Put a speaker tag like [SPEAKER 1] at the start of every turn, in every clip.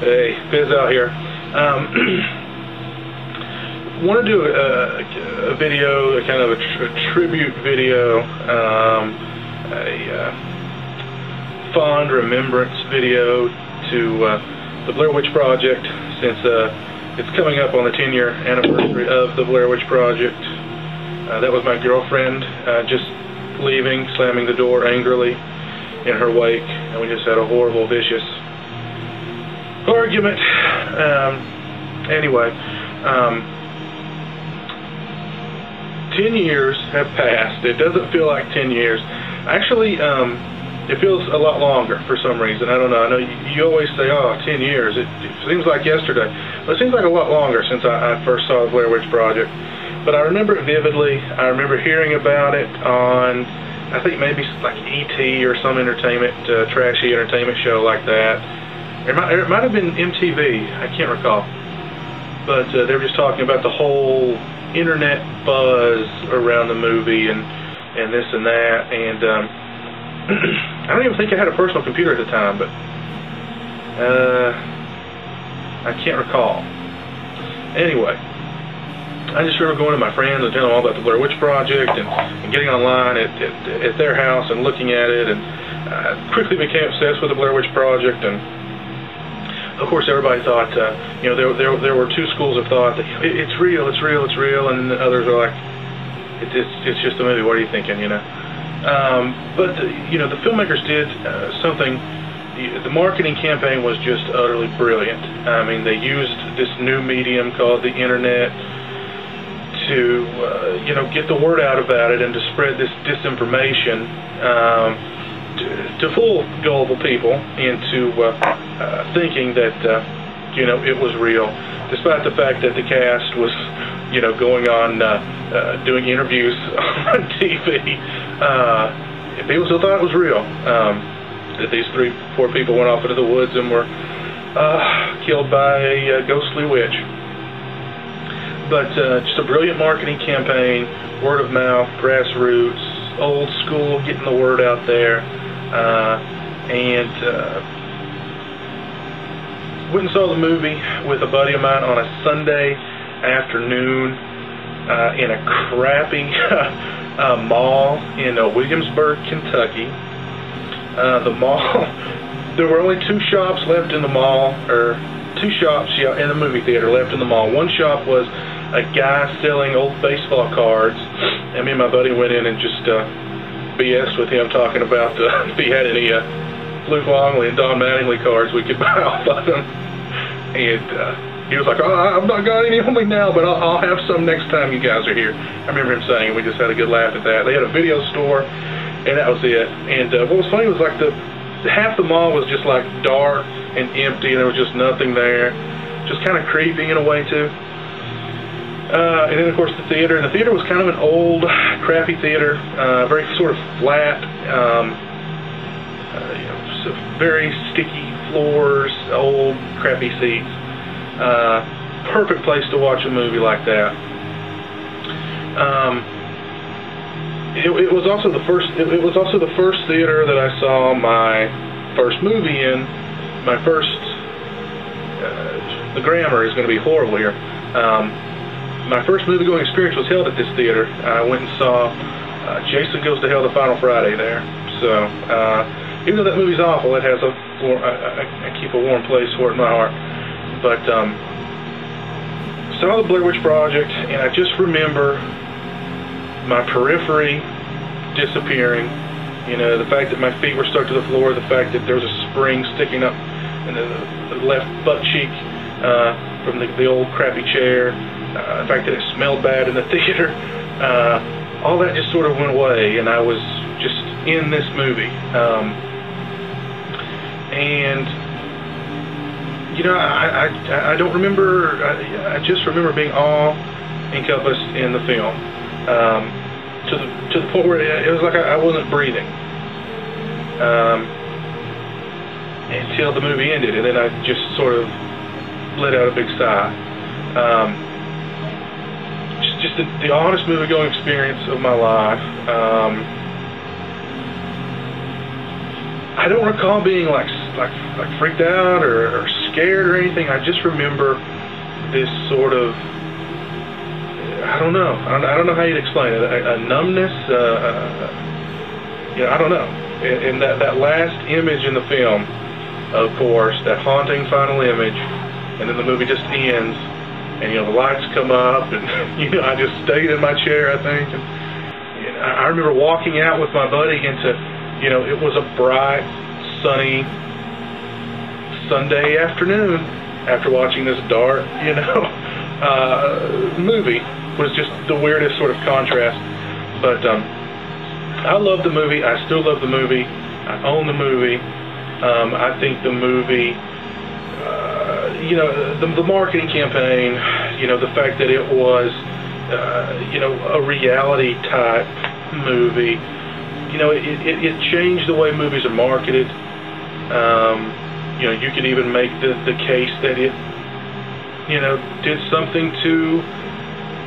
[SPEAKER 1] Hey, pizowell here. Want to do a video, a kind of a tribute video, a fond remembrance video to the Blair Witch Project, since it's coming up on the 10-year anniversary of the Blair Witch Project. That was my girlfriend just leaving, slamming the door angrily in her wake, and we just had a horrible, vicious argument. Anyway, 10 years have passed. It doesn't feel like 10 years. Actually, it feels a lot longer for some reason. I don't know. I know you always say, oh, 10 years. It seems like yesterday. But it seems like a lot longer since I first saw the Blair Witch Project. But I remember it vividly. I remember hearing about it on, I think maybe like E.T. or some entertainment, trashy entertainment show like that. It might have been MTV. I can't recall. But they were just talking about the whole internet buzz around the movie and this and that. And I don't even think I had a personal computer at the time, but I can't recall. Anyway, I just remember going to my friends and telling them all about the Blair Witch Project and getting online at their house and looking at it, and I quickly became obsessed with the Blair Witch Project. And of course, everybody thought, you know, there were two schools of thought that it's real, and then the others are like, it's just a movie. What are you thinking, you know? But you know, the filmmakers did something. The marketing campaign was just utterly brilliant. I mean, they used this new medium called the internet to you know, get the word out about it and to spread this disinformation to fool gullible people into thinking that you know, it was real, despite the fact that the cast was, you know, going on doing interviews on TV. People still thought it was real. That these 3-4 people went off into the woods and were killed by a ghostly witch. But just a brilliant marketing campaign, word of mouth, grassroots, old school, getting the word out there. Went and saw the movie with a buddy of mine on a Sunday afternoon in a crappy mall in Williamsburg, Kentucky. The mall, there were only 2 shops left in the mall, or 2 shops, yeah, in the movie theater left in the mall. One shop was a guy selling old baseball cards, and me and my buddy went in and just BS with him, talking about if he had any Luke Longley and Don Mattingly cards we could buy off of him. And he was like, oh, I've not got any on me now, but I'll have some next time you guys are here. I remember him saying, we just had a good laugh at that. They had a video store, and that was it. And what was funny was, like, half the mall was just like dark and empty, and there was just nothing there. Just kind of creepy in a way too. And then of course the theater. And the theater was kind of an old, crappy theater, very sort of flat, you know, so very sticky floors, old, crappy seats. Perfect place to watch a movie like that. It was also the first. It was also the first theater that I saw my first movie in. My first. The grammar is going to be horrible here. My first movie-going experience was held at this theater. I went and saw Jason Goes to Hell: The Final Friday there. So even though that movie's awful, it has I keep a warm place for it in my heart. But saw the Blair Witch Project, and I just remember my periphery disappearing. You know, the fact that my feet were stuck to the floor, the fact that there was a spring sticking up in the left butt cheek from the old crappy chair, the fact that it smelled bad in the theater, all that just sort of went away, and I was just in this movie. And you know, I don't remember. I just remember being awe-encompassed in the film, to the point where it was like I wasn't breathing until the movie ended, and then I just sort of let out a big sigh. Just the honest movie-going experience of my life. I don't recall being like freaked out or scared or anything. I just remember this sort of, I don't know how you'd explain it, a numbness, I don't know. And that last image in the film, of course, that haunting final image, and then the movie just ends, and the lights come up, and I just stayed in my chair, I think, and I remember walking out with my buddy into, it was a bright, sunny Sunday afternoon after watching this dark, movie. Was just the weirdest sort of contrast. But I love the movie. I still love the movie. I own the movie. I think the movie, the marketing campaign, the fact that it was, a reality type movie, it changed the way movies are marketed. You could even make the case that it, did something to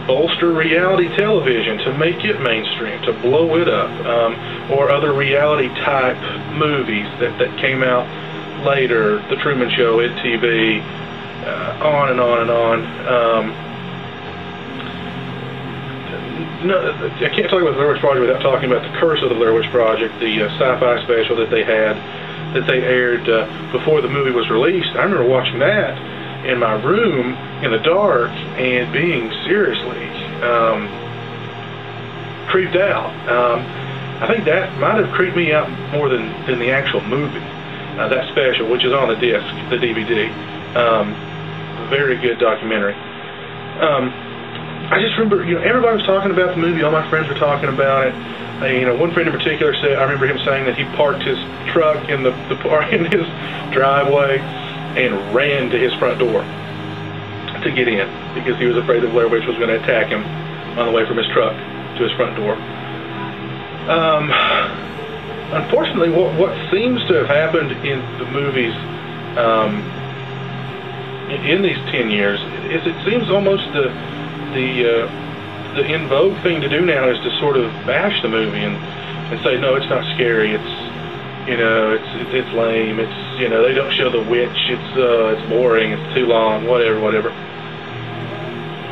[SPEAKER 1] bolster reality television, to make it mainstream, to blow it up, or other reality type movies that came out later, The Truman Show, It TV, on and on and on. No, I can't talk about the Blair Witch Project without talking about the Curse of the Blair Witch Project, the sci-fi special that they had, that they aired before the movie was released. I remember watching that in my room in the dark and being seriously creeped out. I think that might have creeped me out more than the actual movie, that special, which is on the disc, the DVD. Very good documentary. I just remember, everybody was talking about the movie. All my friends were talking about it. One friend in particular said, I remember him saying that he parked his truck in in his driveway and ran to his front door to get in because he was afraid that Blair Witch was going to attack him on the way from his truck to his front door. Unfortunately, what seems to have happened in the movies in these 10 years is it seems almost the in vogue thing to do now is to sort of bash the movie and say, no, it's not scary, it's lame, it's they don't show the witch, it's boring, it's too long, whatever.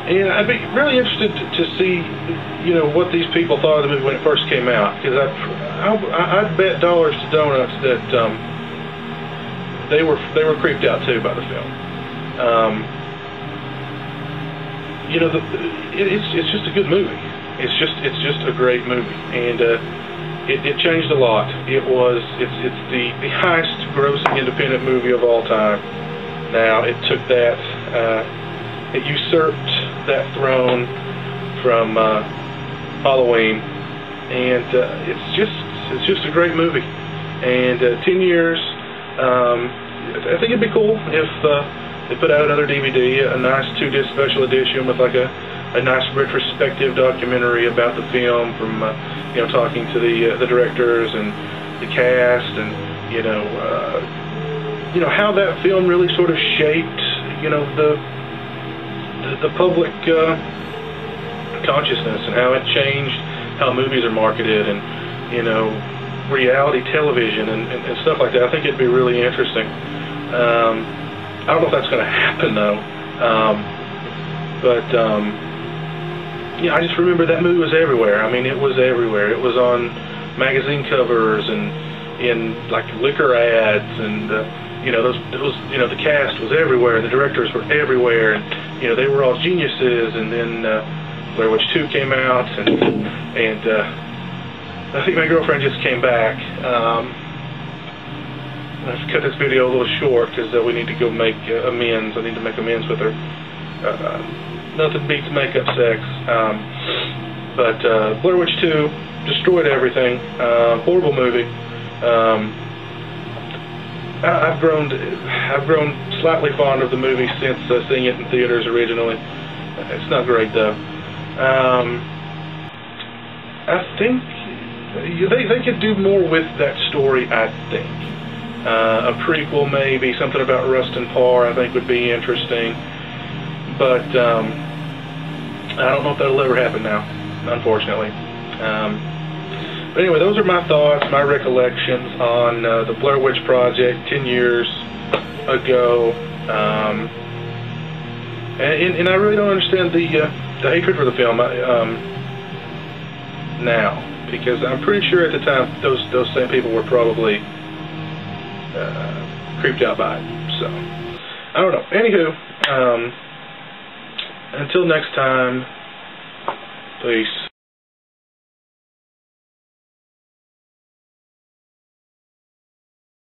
[SPEAKER 1] And I'd be really interested to see what these people thought of the movie when it first came out, because I'd bet dollars to donuts that they were creeped out too by the film. It's just a good movie. It's just a great movie, and it changed a lot. It's the highest grossing independent movie of all time. Now it took that, it usurped that throne from Halloween, and it's just a great movie. And 10 years, I think it'd be cool if they put out another DVD, a nice 2-disc special edition with like a nice retrospective documentary about the film from talking to the directors and the cast, and how that film really sort of shaped the public consciousness, and how it changed how movies are marketed, and reality television and stuff like that. I think it'd be really interesting. I don't know if that's going to happen though, but I just remember that movie was everywhere. I mean, it was everywhere. It was on magazine covers and in like liquor ads, and the cast was everywhere, and the directors were everywhere, and they were all geniuses. And then Blair Witch 2 came out, and I think my girlfriend just came back. I have to cut this video a little short because we need to go make amends. I need to make amends with her. Nothing beats makeup sex. But Blair Witch 2 destroyed everything. Horrible movie. I've grown slightly fond of the movie since seeing it in theaters originally. It's not great though. I think they could do more with that story, I think. A prequel maybe, something about Rustin Parr, I think would be interesting. But I don't know if that'll ever happen now, unfortunately. But anyway, those are my thoughts, my recollections on the Blair Witch Project 10 years ago. And I really don't understand the hatred for the film now, because I'm pretty sure at the time those same people were probably creeped out by it. So I don't know. Anywho, until next time, peace.